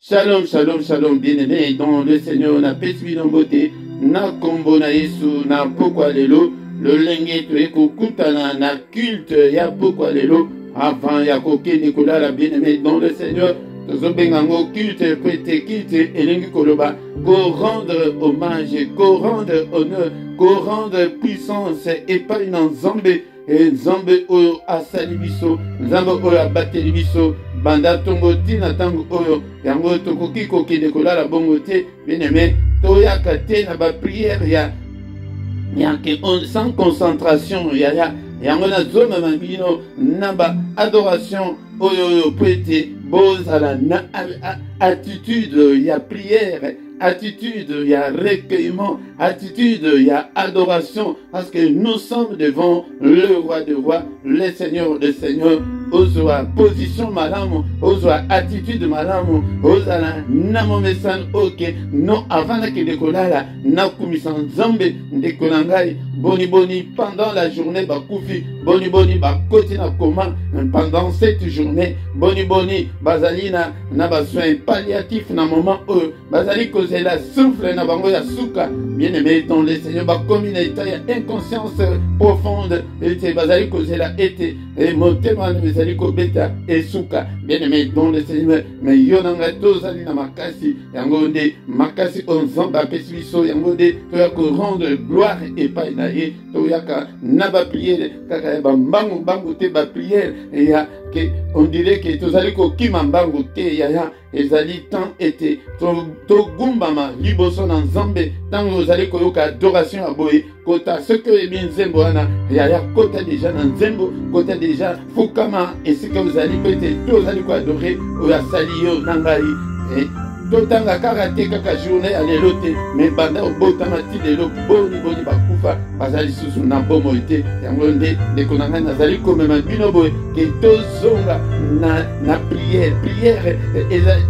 Shalom, shalom, shalom, bien-aimé dans le Seigneur, na pesbi na beauté, na kombo na Yesu, na pokwa lelo, le lenge to eko kutana na culte, ya pokwa lelo, avant ya koke Nicolas la bien-aimé dans le Seigneur, tozo bengango culte, prêter culte, et lengi koloba, ko rendre hommage, ko rendre honneur, ko rendre puissance, et pas une Nzambe, et Nzambe oyo asali biso, Nzambe oyo abateli biso, banda tongo tina tango oyo yango tokoki kokende kolala bongo te bien-aimé toyaka te na ba prière ya sans concentration ya yango na zoma mabino na ba adoration oyo po ete bozala na attitude ya prière, attitude, il y a recueillement, attitude, il y a adoration, parce que nous sommes devant le roi de rois, le seigneur de seigneurs, ozoa position malamu, ozoa attitude malamu, ozala namo mesan ok, non avant la kedekolala, na kumisan zambe, ndekolangai, boni boni, pendant la journée, bakoufi, boni boni, bakoti na koma, pendant cette journée, boni boni, bazalina, na besoin palliatif, na moment où, bazali kozela souffle na bango ya suka, bien aimé dans le Seigneur, comme une état inconscience profonde, et bazali kozela été, et motema bazali kobeta et suka, bien aimé dans le Seigneur, mais yonanga tozali na makasi, yango nde makasi onzamba pesibiso, yango nde toyako rendre gloire et pas inaye, toyaka naba prière, kaka ba mbangu bangu te ba prière, et ya que on dirait que tozali ko kimambangu te ya ezali tant été to gumbama liboso na Nzambe tango ozali koyoka adoration ya boye kota ce que ebi nzembo wana ya kota déjà na nzembo kota déjà fukama esika ozali pete to ozali ko adorer oya sali yo nangai totanga kaka te kaka journée ya lelo te mais banda obotama ti lelo boni boni bakufa bazali susu na bomo te yango nde ndeko na ngai nazali komema bino boye ke tozonga na prière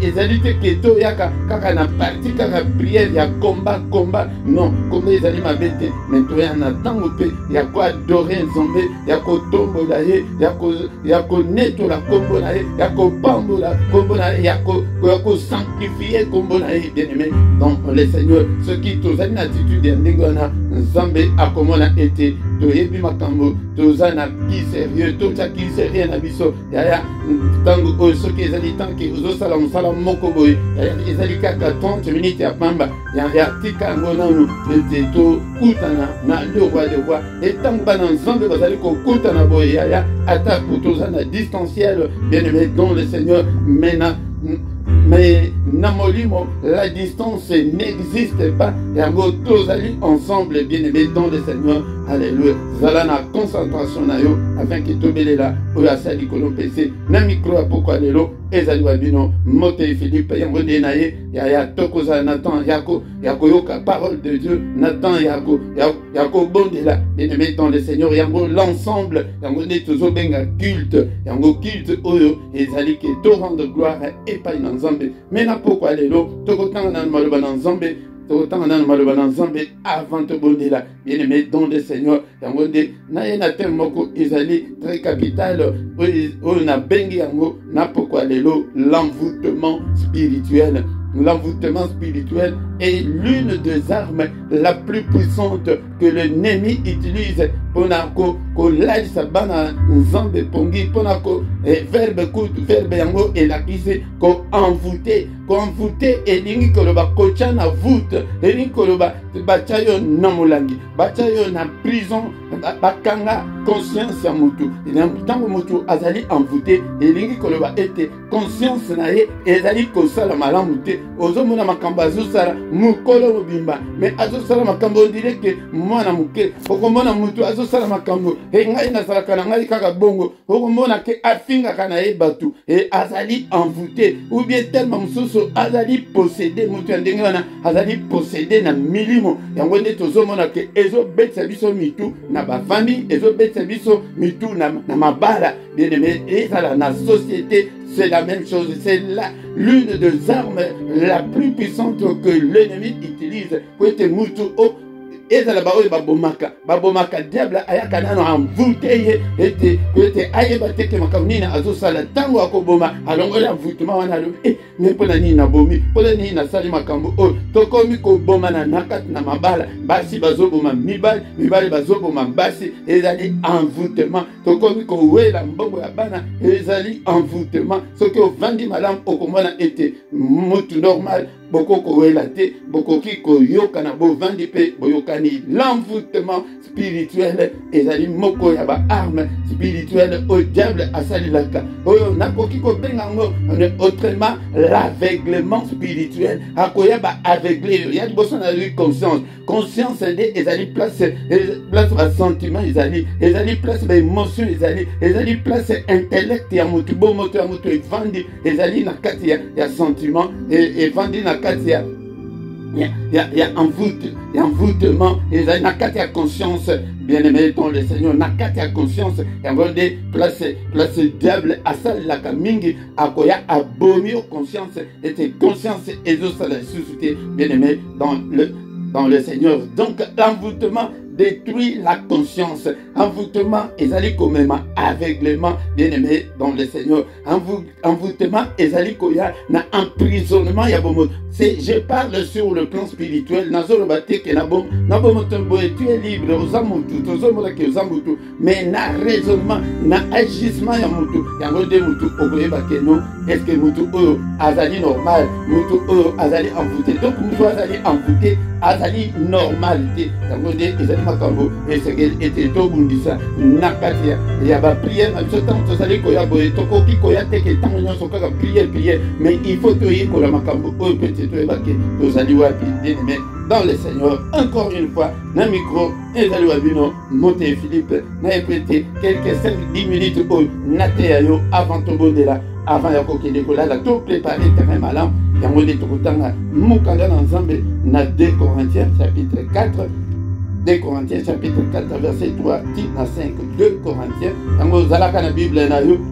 ezali te ke toyaka kaka na parti kaka prière ya komba non komba ezali mabe te mais toya na ntango mpe ya koadore Nzambe ya kotombola ye ya konetola kombo na ye ya kopambola kombo na ye ya kosanctifier kombo na ye bien-aimé donc le Seigneur ce qui tozali na attitude ya ndenge wana Nzambe akomona ete toyebi makambo toza na ki sérieux toza ki sérieux na biso yaya ntango oyo soki ezali tanke ozosala mosala moko boye ezali kaka 30 minutes ya pamba ya tika yango nanu ete tokutana na le roi de roi etango bana Nzambe bazali kokutana boye yaya ata po toza na distanciel bien-aimé dans le Seigneur mais Namolimo, la distance n'existe pas. Yango tozali ensemble, bien-aimés dans le Seigneur. Alléluia. Zalana concentration na yo afin que tobele la oya sali kolon PC na micro apoko lelo ezali wabino mote Philippe yango de naye ya tokoza Nathan yako yoka parole de Dieu Nathan yako bondela bien-aimés dans le Seigneur yango l'ensemble yango ne tozo benga culte yango culte oyo ezali ke to rendre gloire et pas dans Nzambe mais na poko lelo tokotanga na maloba na Nzambe autant dans le Nzambe avant de bondela bien-aimé dans le Seigneur yango de na yena temoko ezali très capital o na bengi yango na pokwa lelo l'envoûtement spirituel. L'envoûtement spirituel est l'une des armes la plus puissante que l'ennemi utilise pour la bana Nzambe pongi pour verbe yango elakise ko envoûter et lingi koloba kocha na voûte lingi koloba bachayo na molangi bachayo na prison bakanga conscience ya mutu ntango mutu azali envoûté lingi koloba ete conscience na ye ezali kosala malamu te ozomona makambo azosala mukolo mobimba mais azosala makambo ondire ke mwana muke okomona mutu azosala makambo ngai nasalaka na ngai kaka bongo okomona ke afingaka na ye batu azali envoûté ou bien tellement mosusu azali possédé mutu ya ndenge wana azali possédé na milimo yango nde tozomona ke ezobetisa biso mitu na bafamille ezobetisa biso mitu na mabala bien-aimé ezala na société. C'est la même chose, c'est l'une des armes la plus puissantes que l'ennemi utilise pour être mutu ezala ba oyo babomaka diable ayaka nano envoûte ye ete ayeba te ke makambo nini azosala ntango akoboma alongoli envoûtement wana alobi me mpona nini nabomi mpona nini nasali makambo oyo tokomi kobomana na kati na mabala basi bazoboma mibali bazoboma basi ezali envoûtement tokomi kowela mbongo ya bana ezali envoûtement soki ovandi malamu okomona ete mutu normal boko kowela te bokoki koyoka na bovandi pe boyokani l'envoûtement spirituel ezali moko ya ba arme spirituelle au diable asalilaka oyo nakoki kobenga ngo autrement l'aveuglement spirituel akoya ba aveugle ya liboso na lui conscience nde ezali place ba sentiment ezali place ba émotion ezali place intellect ya mutu bo moto ya mutu evandi ezali na kati ya sentiment evandi na kati ya envoûtement ezali na kati ya conscience bien-aimé dans le Seigneur na kati ya conscience yango nde place diable asalelaka mingi akoya abomi yo conscience ete conscience ezosala lisusu te bien-aimé dans le Seigneur. Donc l'envoûtement détruit la conscience. Envoûtement, ezali komema aveuglement, bien-aimé dans le Seigneur. Envoûtement, ezali koya na emprisonnement ya bomo. Je parle sur le plan spirituel. Nazolo bateke na bom tombo tu es libre aux amutu, tozomola ke aux amutu, mais na raisonnement, na agissement ya mutu. Yango de mutu okoyeba ke non, est-ce que mutu oyo azali normal, mutu oyo azali envoûté. Donc mutu azali envoûté, azali normalité. Yango de ezali makambo esengeli ete tobundisa na kati ya ba prière na biso ntango tozali koya boye tokoki koya teke ntango nyonso kaka prière mais il faut toyekola makambo oyo pete toyebake tozali wapi bien-aimé dans le Seigneur. Encore une fois na micro ezali wabino Mote Philippe na epete quelques 5-10 minutes oyo nateya yo avant tobondela avant ya kokende kolala to préparer terrain malam yango nde tokotanga mokanda na Nzambe na 2 Corinthiens chapitre 4 2 Corinthiens chapitre 4 verset 3 à 5. 2 Corinthiens. Dans la Bible,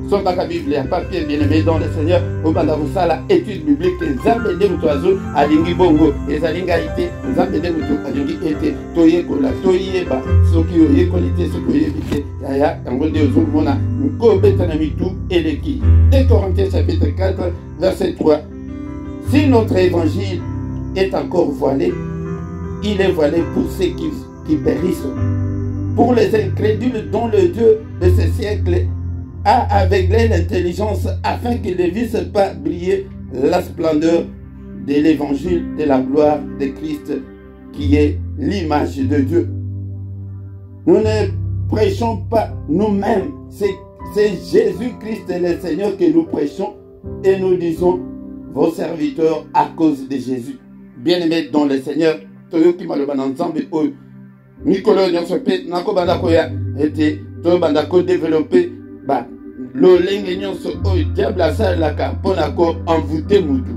son la Bible à papier bien-aimé dans le Seigneur. Au banda la étude biblique. Zambe de mutoazo alingi bongo. Ezalingaité. Zambe de muto alingi ete. Toye kola toye ba. Soki oye kolite soki oye bite. Yaya. Yango de ozo mona. Mko betana mitu eleki. 2 Corinthiens chapitre 4 verset 3. Si notre évangile est encore voilé, il est voilé pour ceux qui périssent, pour les incrédules dont le Dieu de ce siècle a aveuglé l'intelligence afin qu'ils ne vissent pas briller la splendeur de l'évangile de la gloire de Christ qui est l'image de Dieu. Nous ne prêchons pas nous-mêmes, c'est Jésus-Christ le Seigneur que nous prêchons et nous disons vos serviteurs à cause de Jésus. Bien-aimés dans le Seigneur, toyoki maloba na Nzambe oyo mikolo nyonso pe nako banda koya ete to banda ko développer ba lolenge nyonso oyo diable asalaka mpona ko envoûter mutu.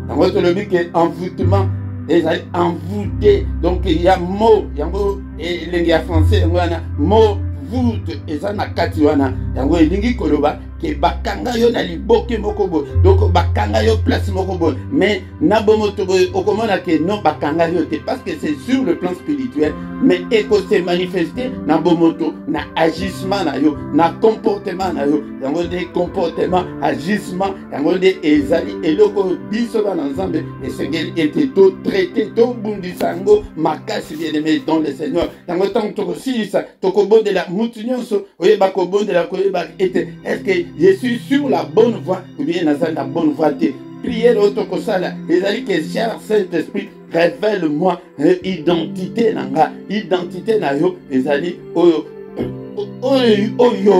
Yango tolobi ke envoûtement ezali envoûté, donc il y a mot yango elenge ya français yango wana mot voûte eza na kati wana yango elingi koloba ke bakanga yo na liboke moko boye, donc bakanga yo place moko boye, mais na bomoto boye okomona ke non bakanga yo te, parce que c'est sur le plan spirituel, mais eko se manifester na bomoto na agissement na yo, na comportement na yo, yango de comportement agissement yango de ezali eloko biso bana Nzambe esengeli ete to traité to bundisango makasi bien-aimé dans le Seigneur. Yango tango tokosilisa tokobondela mutu nyonso oyeba kobondela koyeba ete est-ce que je suis sur la bonne voie ou bien nazali la bonne voie te. Prière otokosala ezali que cher Saint-Esprit révèle-moi identité nanga, identité na yo ezali oyo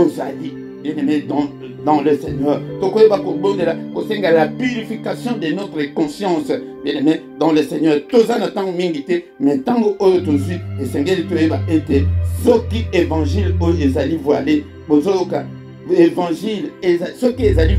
zali bien-aimé dans le Seigneur. Tokoyeba kobondela kosenga la purification de notre conscience bien-aimé dans le Seigneur. Tozana tango mingi te mais tango oyo tozwi esengeli toyeba ete soki évangile oyo ezali voilé bozoka évangile soki ezali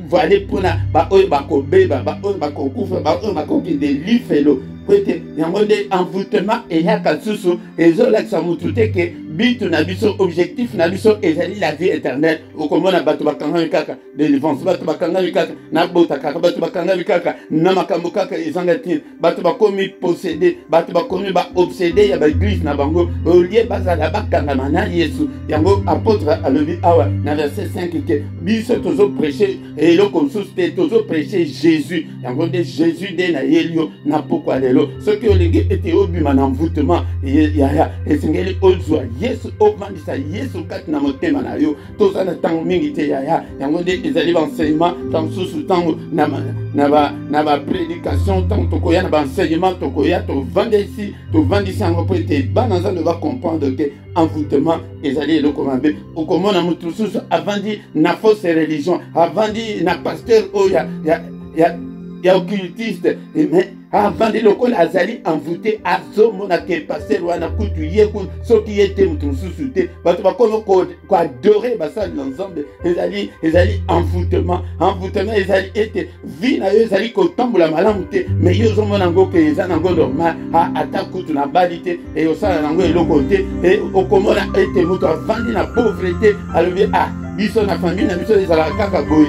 voilé pona ba oyo bakobeba ba oyo bakokufa ba oyo bakokende lifelo poete yango nde envoûtement eyaka susu ezolakisa mutu te ke bitu na biso objectif na biso ezali la vie éternelle. Okomona bato bakangami kaka délivrance, bato bakangami kaka na bota kaka, bato bakangami kaka na makambo kaka ezanga tine, bato bakomi possédé, bato bakomi ba obsédé ya ba église na bango olie bazala bakangama na Yesu. Yango apôtre alobi awa na verset 5 ke biso tozo prêcher eloko mosusu te, tozo prêcher Jésus. Yango nde Jésus nde na yelio na pokwa lelo soki olingi ete obima na envoûtement ya esengeli ozwa Yesu ovandisa Yesu kati na motema na yo. Toza na tango mingi te yaya yango nde ezali ba enseignement tango susu tango na ba prédication tango tokoya na ba enseignement tokoya tovandisi yango po ete bana nzambe ba comprendre ke envoûtement ezali eloko mabe. Okomona mutu susu avandi na fausse religion, avandi na pasteur oyo ya occultiste, mais avandi lokola azali envoûté azomona ke pasteur wana kutu ye ku soki ye te mutu mususu te bato bakomi koadore basali na nzambe ezali envoûtement ezali ete vi na yo ezali kotambola malamu te mais yo ozomona yango ke eza nango normal ata kutu na bali te eyosala nango eloko te okomona ete mutu avandi na pauvreté alobi biso na famille na biso ezalaka kaka boye.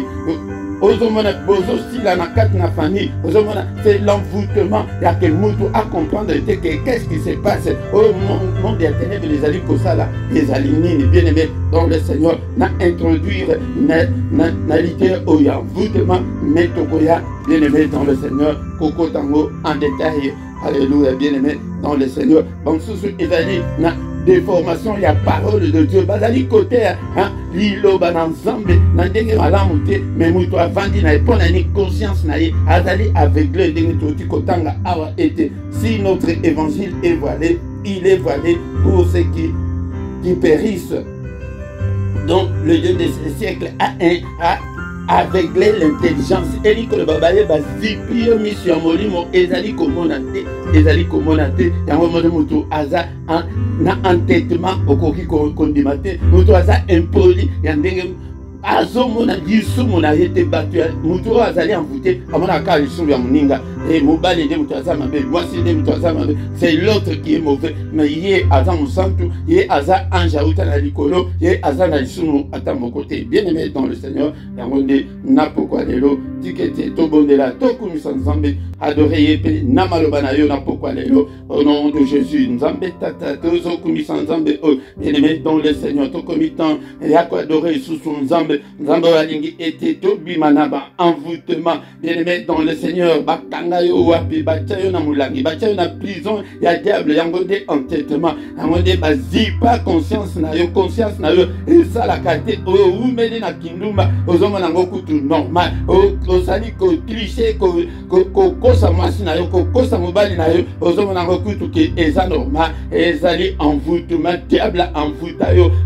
Ozomona bozosila na kati na famille, ozomona c'est l'envoûtement ya ke mutu a comprendre que qu'est-ce qui se passe au monde des ténèbres les ali kosala les alignés bien aimé dans le Seigneur na introduire na litère au envoûtement metokoya bien aimé dans le Seigneur koko tango en détail. Alléluia bien aimé dans le Seigneur. Bon sous ezali na déformation ya parole de Dieu bazali côté liloba na nzambe na ndenge malamu te mais mutu avandi na epona ni conscience na ye azali aveuglé ndenge toti kotanga awa ete si notre évangile est voilé, il est voilé pour ceux qui périssent. Donc le Dieu des siècles a aveuglé l'intelligence eliko le babaye bazipi yo miso ya molimo ezali komona te yango mona mutu aza na entêtement okoki kondima te mutu aza impoli ya ndenge azomona lisumu na ye te bato mutu azali envoûté amonaka lisumu ya moninga mobali nde mutu aza mabe mwasi nde mutu aza mabe c'est l'autre qui est mauvais mais ye aza mosantu ye aza ange auta na likolo ye aza na lisumu ata moko te. Bien aimé dans le Seigneur yango nde na pokwa lelo tikete tobondela tokumisa nzambe adore ye pe na maloba na yo na pokwa lelo au nom de Jésus nzambe tata tozokumisa nzambe bien aimé dans le Seigneur tokomitan ya ko adore susu nzambe alingi ete tobima na ba envoûtement bien aimé dans le Seigneur bakanga yo wapi batia yo na mulangi batia yo na prison ya diable yango nde entêtement yango nde bazipa conscience na yo esalaka te umeli na kindumba ozomona yango kutu normal ozali kotriche kokosa mwasi na yo kokosa mobali na yo ozomona yango kutu ke eza normal ezali envoûtement diable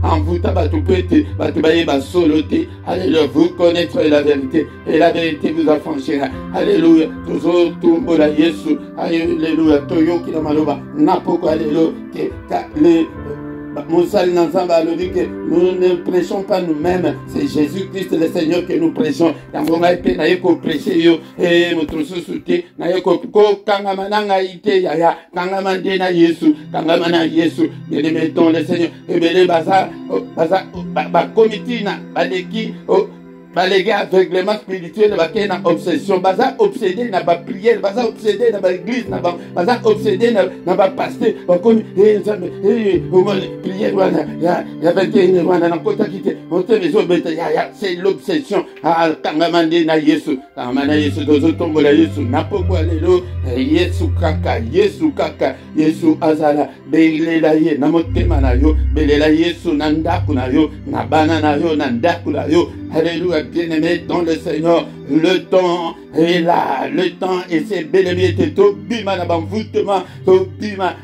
envoûta bato po ete bato bayeba solo te. Alléluia, vous connaître la vérité et la vérité vous affranchira. Alléluia, toujours tumbola Yesu. Alléluia, toyoki na maloba napoko alléluia que Moussal Nanzamba a dit que nous ne prêchons pas nous-mêmes, c'est Jésus-Christ le Seigneur que nous prêchons. Yangonga ipe na yeko prêcher yo et mutrusu sute na yeko ko kangama nanga ite ya kangama de na Yesu bien aimé dans le Seigneur et bele baza comité na baleki balégué aveuglement spirituel bakena obsession baza obsédé na ba prière baza obsédé na ba église na baza obsédé na ba pasteur bakomi prière wana ya bakena wana na kota kite motezo beta ya c'est l'obsession kangamande na Yesu dozo tombola Yesu na pokwa lelo Yesu kaka Yesu azala belela ye na motema na yo belela Yesu na ndaku na yo na bana na yo na ndaku na yo. Alléluia, bien-aimé dans le Seigneur, le temps est là, le temps et c'est bel et bien tobima na banvoûtement, tobima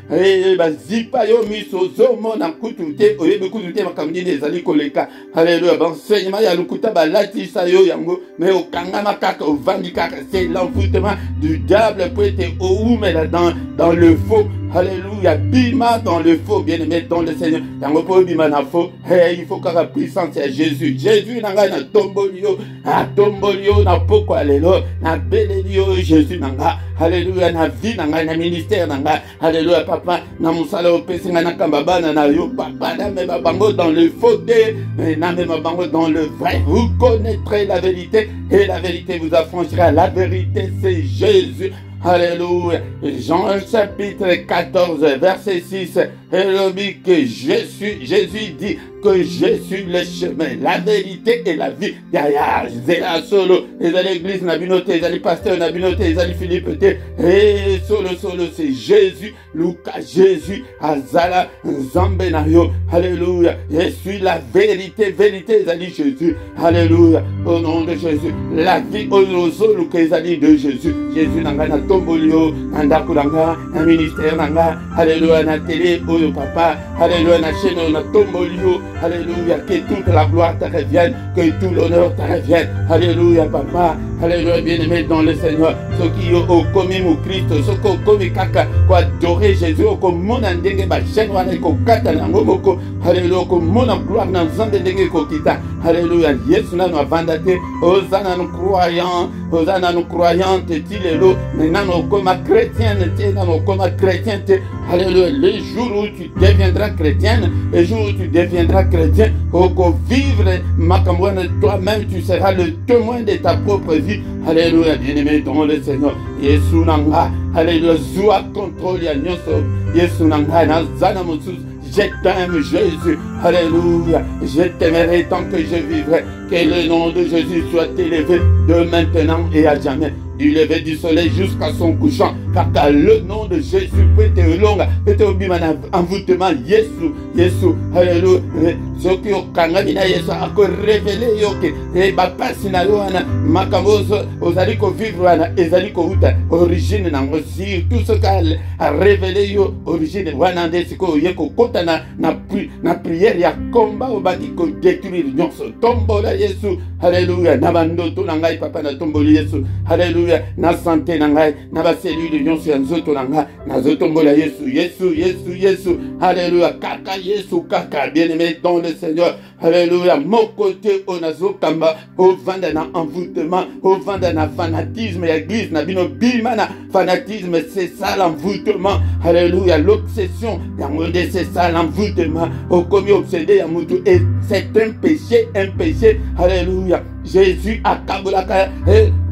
zipa yo miso zomo na kutute oyebe kutute makamdi ezali koleka. Alléluia, enseignement ya lukuta balatisa yo yango mais okangama kaka ovandi kaka c'est l'envoûtement du diable pour être oumela dans le faux Alléluia. Bima dans le faux, bien-aimé dans le Seigneur. Yango po bima na faux. Il faut que la puissance à Jésus. Jésus nanga na tombolio. Na tombolio na poko alelo. Na belelio Jésus nanga. Alléluia. Na vie nanga na ministère nanga. Alléluia papa. Na musala opesi nga na kambabana na yo papa. Na me bango dans le faux. Na me bango dans le vrai. Vous connaîtrez la vérité et la vérité vous affranchira. La vérité c'est Jésus. Alléluia. Jean chapitre 14 verset 6. Jésus dit que je suis le chemin, la vérité et la vie. Zéla solo. Les l'église n'a pas noté, les pasteurs n'a pas noté, les Philippe et solo c'est Jésus. Lucas Jésus. Azala Zambenayo. Alléluia. Je suis la vérité, vérité les Jésus. Alléluia. Au nom de Jésus. La vie au solo que les de Jésus. Jésus n'a pas tombolio, ndako nanga, na ministère nanga, alléluia na télé, oyo papa, alléluia na chaîne na tombolio, alléluia que toute la gloire te revienne, que tout l'honneur te revienne, alléluia papa, alléluia bien-aimé dans le Seigneur, ceux qui ont commis mon Christ, ceux qui ont commis kaka, quoi adorer Jésus, ko mona ndenge ba chaîne wana ko kata na ngomoko, alléluia ko mona gloire na nzambe ndenge ko kita, alléluia Yesu na no vandate, osana nous croyants, osana nous croyants, tilelo, maintenant comme chrétienne, comme chrétien, alléluia, le jour où tu deviendras chrétienne, le jour où tu deviendras chrétien, au vivre, toi-même, tu seras le témoin de ta propre vie, alléluia, bien-aimé dans le Seigneur, Yesu nanga, alléluia, Zoua contrôle ya nyonso, Yesu nanga, nazana mosus, je t'aime Jésus, alléluia, je t'aimerai tant que je vivrai, que le nom de Jésus soit élevé de maintenant et à jamais. Du lever du soleil jusqu'à son couchant, car le nom de Jésus peut être long, peut être envoûtement, Yesu, alléluia, ce qui au Kangabina Yesu a révélé, et Bapasi na Yoana, Makamoso, Ozaliko Vivruana, Ezaliko Uta, origine n'a aussi, tout ce qu'elle a révélé, origine, Wanandesiko, Yeko Kotana, na prière, ya combat au Badiko, détruire, Nyonso, Tombola Yesu, alléluia, Nabando, Tunangai, Papa, na Tomboli Yesu, alléluia. Na santé nangai na ba cellule nyonso ya nzoto nanga na zotombola Yesu alléluia kaka Yesu kaka bien-aimé dans le Seigneur alléluia mon côté onazo kamba au vanda na envoûtement au vanda na fanatisme ya église na bino bimana fanatisme c'est ça l'envoûtement alléluia l'obsession ya monde c'est ça l'envoûtement au commis obsédé ya mutu et c'est un péché alléluia Jésus a kabolaka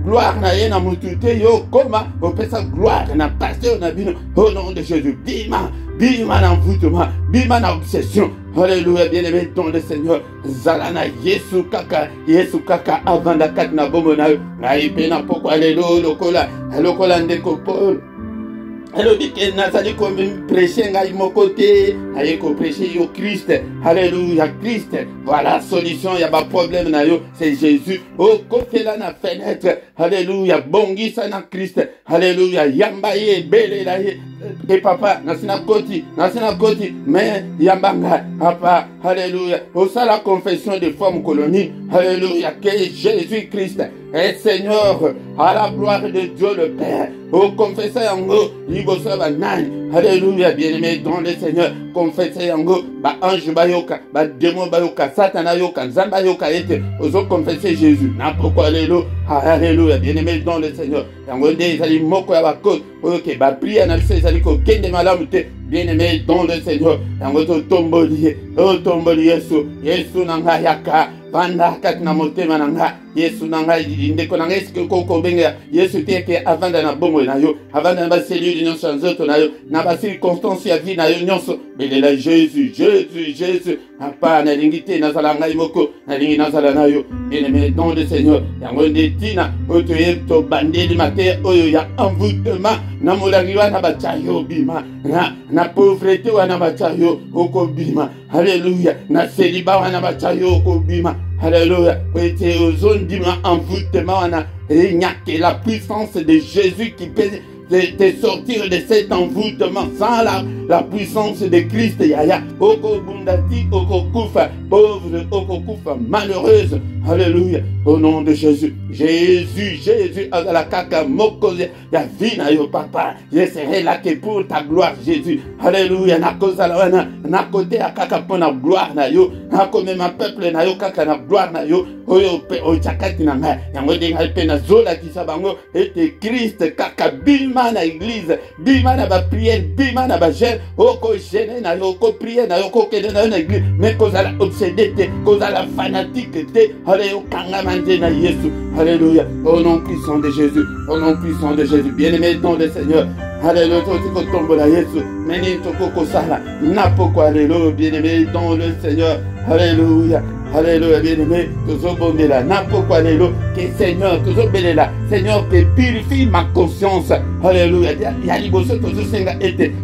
gloire na ye na mutute yo koma opesa gloire na pasteur na bino au nom de Jésus bima na envoûtement bima na obsession alléluia bien-aimé dans le Seigneur zalana Yesu kaka avanda kat na bomona na ipena poko alelo lokola ndeko Paul alobi ke nazali prêcher ngai moko te aye ko prêcher yo Christ alléluia Christ voilà solution ya ba problème na yo c'est Jésus au côté là na fenêtre alléluia bongisa na Christ alléluia yamba ye bele la ye et papa nasina koti mais yambanga papa alléluia au ça la confession de forme colonie alléluia que Jésus Christ est Seigneur à la gloire de Dieu le Père au confesser yango liboso ba nani alléluia bien-aimé dans le Seigneur confesser yango ba ange bayoka ba démon bayoka satana yoka nzamba yoka ete ozo confesser Jésus na pourquoi alléluia bien-aimé dans le Seigneur yango nde ezali moko ya bakose oyo ke ba prière na biso ezali kokende malamu te bien-aimé dans le Seigneur yango totomboli Yesu nanga yaka vanda kati na motema nanga Yesu nanga ndeko nanga eske koko benga Yesu teke avanda na bongo na yo avanda na ba cellule nyonso nzoto na yo na ba circonstance ya vie na yo nyonso belela Jésus apa na lingite na zala ngai moko na lingi na zala na yo bien-aimé dans le Seigneur yango ndetina otoye to bandeli matin oyo ya envoûtement na molagi wana bachayo bima na pauvreté wana bachayo okobima alléluia na célibat wana bachayo okobima alléluia ete ozondima envoûtement wana et la puissance de Jésus qui te sortir de cet envoûtement sans la puissance de Christ. Yaya, oko bundati, oko kufa, pauvre, oko kufa, malheureuse. Alléluia. Au nom de Jésus. Jésus, la kaka mokoze, ya vina yo papa. Je serai là que pour ta gloire, Jésus. Alléluia. Na koza la wana, na kote ya kaka pour na gloire na yo. Na kome ma peuple na yo kaka na gloire na yo. Oyo pe ochakati na nga. Yango denga pe na zola kisabango. Ete Christ kaka bima na église, bima na ba prière, bima na ba jeûne. Oko gêné na yo, oko prière na yo, oko kede na yo na église. Mais koza la obsédé te, koza la fanatique te. Alléluia. Au nom puissant de Jésus. Au nom puissant de Jésus. Bien-aimé dans le Seigneur. Alléluia. Bien-aimé dans le Seigneur. Alléluia. Alléluia, bien-aimé, toujours bon là. N'importe quoi, alléluia. Que Seigneur, toujours bel là. Seigneur, purifie ma conscience. Alléluia.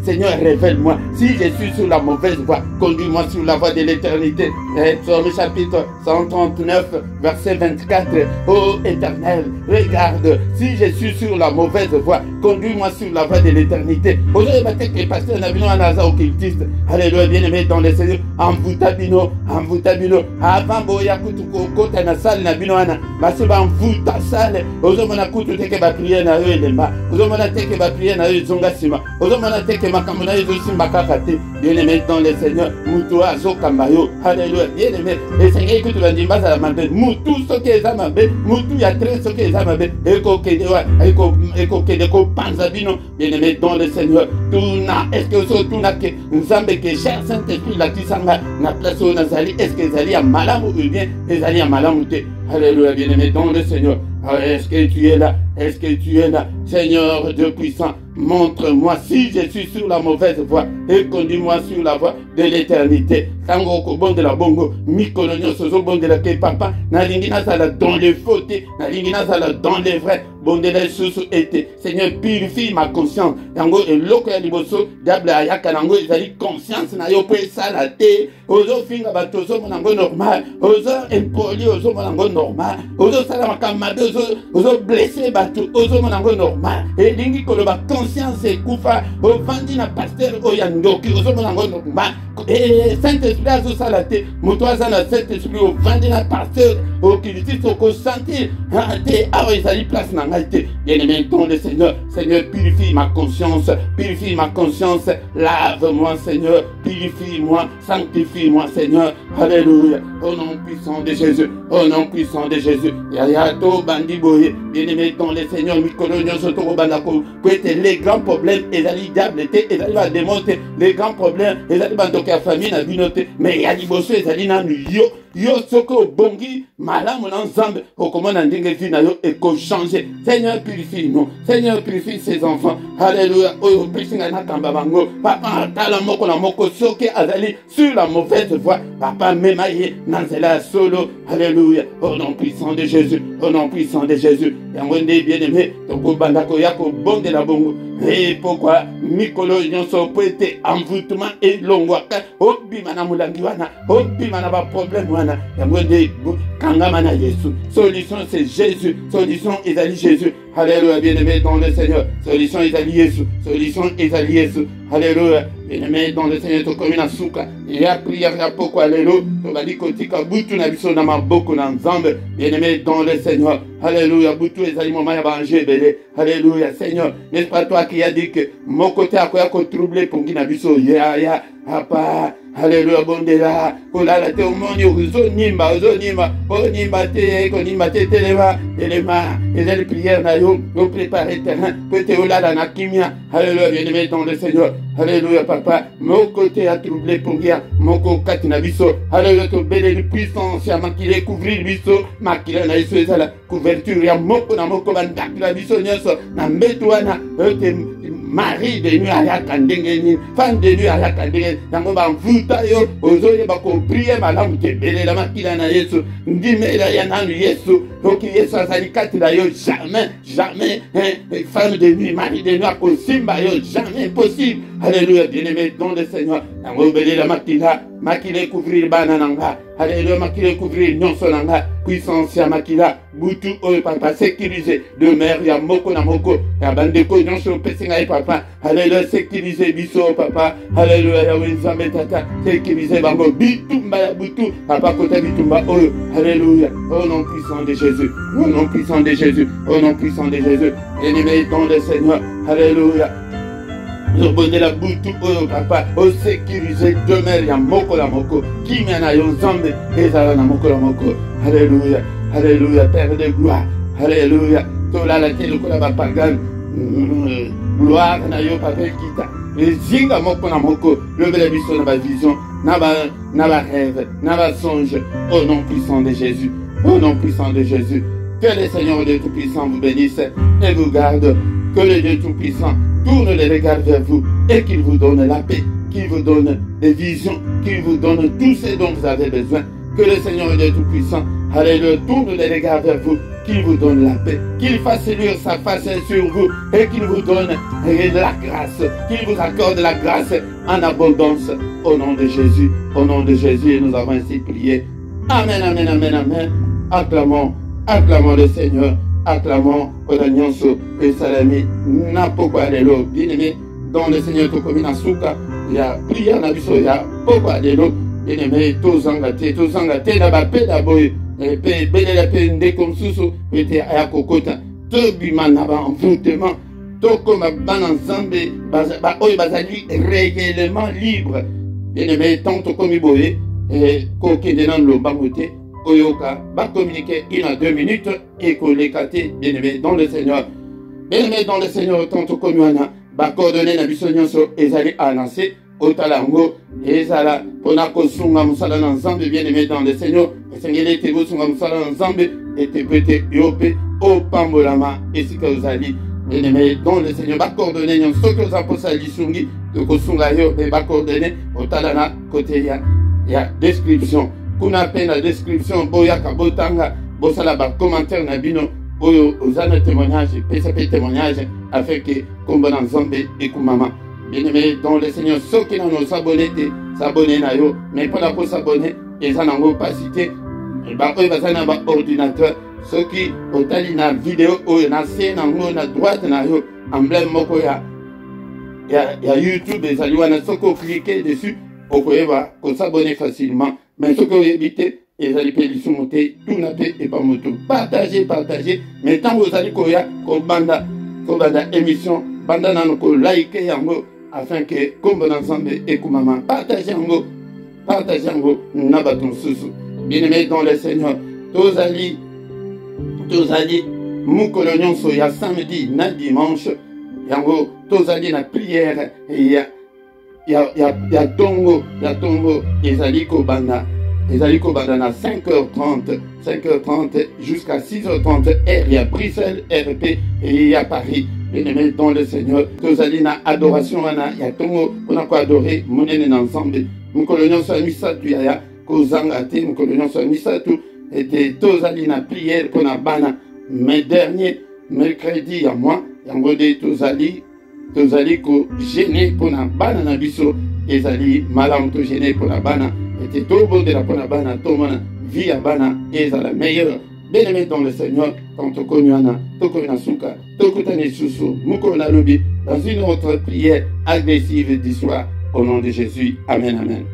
Seigneur, révèle-moi. Si je suis sur la mauvaise voie, conduis-moi sur la voie de l'éternité. Psaume chapitre 139, verset 24. Ô Éternel, regarde. Si je suis sur la mauvaise voie, conduis-moi sur la voie de l'éternité. Aujourd'hui, le pasteur n'a vu un hasard occultiste. Alléluia, bien-aimé dans le Seigneur. Envoûtabino. Avant boya kutu kota na salle na bino wana basi ba mvuta salle ozomona kutu teke ba prière na yo elemba ozomona teke ba prière na yo zonga sima ozomona teke makambo na yo simba kaka te. Bien-aimé dans le Seigneur, mutu azokamba yo. Alléluia. Bien-aimé, et Seigneur kutu bandimba za mabe mutu soki eza mabe mutu ya très soki eza mabe eko kede wa eko kede ko panza bino. Bien-aimé dans le Seigneur, tuna est-ce que so tuna ke nzambe ke cher Saint-Esprit la kisanga na place où nazali est-ce que zali ya malamu ou bien ezali ya malamu te. Alléluia, bien-aimé dans le Seigneur. Est-ce que tu es là? Est-ce que tu es là? Seigneur Dieu puissant, montre-moi si je suis sur la mauvaise voie et conduis-moi sur la voie de l'éternité. Tango ko bon de la bongo, mikolonyo sozo bon de la ke papa, na lingina sala dans les fautes, na lingina sala dans les vrais, bon de la sous été. Seigneur, purifie ma conscience. Tango et loko ya liboso, diable ayaka nango ezali conscience na yo pe sala te. Ozo finga batozo monango normal, ozo impoli ozo monango normal, ozo sala makamade ozo blessé bato ozo monango normal. Et lingi koloba conscience ekufa, ovandi na pasteur oyandoki ozo monango normal. Et Saint-Esprit azo sala te, moto aza na Saint-Esprit ovandi na pasteur okiliti soko sentir te awa ezali place na ngai te. Bien-aimé dans le Seigneur, Seigneur purifie ma conscience, lave-moi Seigneur, purifie-moi, sanctifie-moi Seigneur. Alléluia. Au nom puissant de Jésus, au nom puissant de Jésus. Yayato bandi boye, bien-aimé dans le Seigneur, mikolonyo soto bandako, que les grands problèmes ezali diable te, ezali ba démonter les grands problèmes, ezali ba ndoka famille na binote, mais ya liboso ezali na yo soko bongi malamu na nzambe okomona ndenge vi na yo eko changer. Seigneur purifie-nous, Seigneur purifie ses enfants. Alléluia. Oyo pesinga na kamba bango papa tala moko na moko soki azali sur la mauvaise voie papa memaye nanzela solo. Alléluia. Au nom puissant de Jésus, au nom puissant de Jésus. Yango nde bien-aimé toko bandako yako bonde la bongo. Et pourquoi mikolo nyonso peut être envoûtement et longwaka obima na mulangi wana obima na ba problème wana yango nde kangama na Yesu. Solution c'est Jésus, solution ezali Jésus. Alléluia, bien-aimé dans le Seigneur, solution ezali Yesu, solution ezali Yesu. Alléluia, bien-aimé dans le Seigneur, to komi na suka ya prière ya poko alléluia to bali kotika butu na biso na maboko na nzambe. Bien-aimé dans le Seigneur, alléluia, butu ezali moment ya banger belé. Alléluia, Seigneur, n'est-ce pas toi qui a dit que mon côté akoya ko troubler pongi na biso ya papa. Alléluia, bondela kolala te omoni ozonimba te telema ezali prière na yo o préparer terrain peut-être olala na kimia. Alléluia, bien-aimé dans le Seigneur. Alléluia, papa, mon côté a troublé pour guerre mon kokati na biso. Alléluia, to belle puissance ya makile couvrir biso makila na biso ezala couverture ya moko na moko bandaki na biso nyonso na mbeto wana Marie de nuit ayaka ndenge nini, femme de nuit ayaka ndenge yango bamvuta yo ozoyeba kopriye malamu te belela makila na Yesu ndimela ya nanu Yesu oki Yesu azali kati na yo jamais femme de nuit, mari de nuit akosimba yo jamais possible. Alléluia, bien-aimé dans le Seigneur, yango belela makila couvrir bana nanga. Alléluia, makila couvrir nyonso nanga. puissance ya makila butu oyo papa sécurisé de mer ya moko na moko ya bandeko nyonso opesi ngai papa alléluia sécurisé biso papa alléluia ya nzambe tata sécurisé bango bitumba ya butu papa kota bitumba oyo alléluia au nom puissant de Jésus, au nom puissant de Jésus, au nom puissant de Jésus, ennemi dans le Seigneur alléluia. Lobonde la butu oyo papa o sécuriser demeure ya moko la moko kimia na yo nzambe ezala na moko la moko alléluia alléluia Père de gloire alléluia tolala te lokola bapagan gloire na yo papa kita ezinga moko na moko lobela biso na bavision na ba rêve na ba songe au nom puissant de Jésus, au nom puissant de Jésus. Que le Seigneur Dieu Tout-Puissant vous bénisse et vous garde. Que le Dieu Tout-Puissant tourne les regards vers vous et qu'il vous donne la paix, qu'il vous donne des visions, qu'il vous donne tout ce dont vous avez besoin. Que le Seigneur Dieu Tout-Puissant, alléluia, tourne les regards vers vous, qu'il vous donne la paix, qu'il fasse luire sa face sur vous et qu'il vous donne la grâce, qu'il vous accorde la grâce en abondance. Au nom de Jésus, nous avons ainsi prié. Amen, amen, amen, amen. Acclamons le Seigneur, acclamons Odanyonso et Salami, Napokwa Lelo, bien-aimé, dans le Seigneur Tokomina Souka, il y a prière na biso, il y a Pokwa Lelo, bien-aimé, Tozangate, Nabape Daboy, et Bénéla Pende comme Sousso, était à Kokota, Tobiman Naba envoûtement, Tokoma Bananzambe, Oy Bazali réellement libre, bien-aimé, tant Tokomiboye, et Kokedenan Lombamote. Oyoka va communiquer 1 à 2 minutes et kolekate bien-aimé dans le Seigneur. Bien-aimé dans le Seigneur, tanto komuana, va coordonner na biso nyonso ezali annoncé au talango ezala pona kosunga musala na nzambe bien-aimé dans le Seigneur. Esengeli te kosunga musala na nzambe ete pete yope o pambolama esika ozali bien-aimé dans le Seigneur. Va coordonner nyonso que zaposa lisungi de kosunga yo et va coordonner au talana côté ya description. Kuna pe na description boya kabotanga bosala ba commentaire na bino oyo ozana témoignage pesa pe témoignage afin que kombona nzambe ekumama bien-aimé dans le Seigneur soki na nos s'abonner na yo mais pour la s'abonner eza nango pasité ba oyo bazana ba ordinateur soki otali na vidéo oyo na se nango na droite na yo emblème moko ya YouTube ezali wana soko cliquer dessus okoyeba ko s'abonner facilement. Mais ce que vous évitez, et vous allez payer tout n'a pas et pas moto. Partagez, mais tant vous allez koya, ko banda émission, banda nanoko like yango, afin que, comme ensemble et comme maman, partagez yango, nabaton sousou. Bien-aimé dans le Seigneur, tous allez, moukolonion soya samedi, na dimanche, yango, tous allez na prière, et ya tongo ezali ko banda na 5h30 jusqu'à 6h30 R ya Bruxelles RP et ya Paris. Bien-aimé dans le Seigneur, tozali na adoration wana ya tongo pona ko adorer monene na ensemble mukolonyo so misatu ya ko zanga te mukolonyo so misatu et tozali na prière pona bana mais dernier mercredi ya moi yango de tozali ko gêner pona bana na biso ezali malamu to gêner pona bana et to bondela pona bana to mana vie ya bana ezala meilleure. Bien-aimé dans le Seigneur, quand on connaît Suka, Tokutane Susu, Mukona Lobi, dans une autre prière agressive d'histoire, au nom de Jésus. Amen, amen.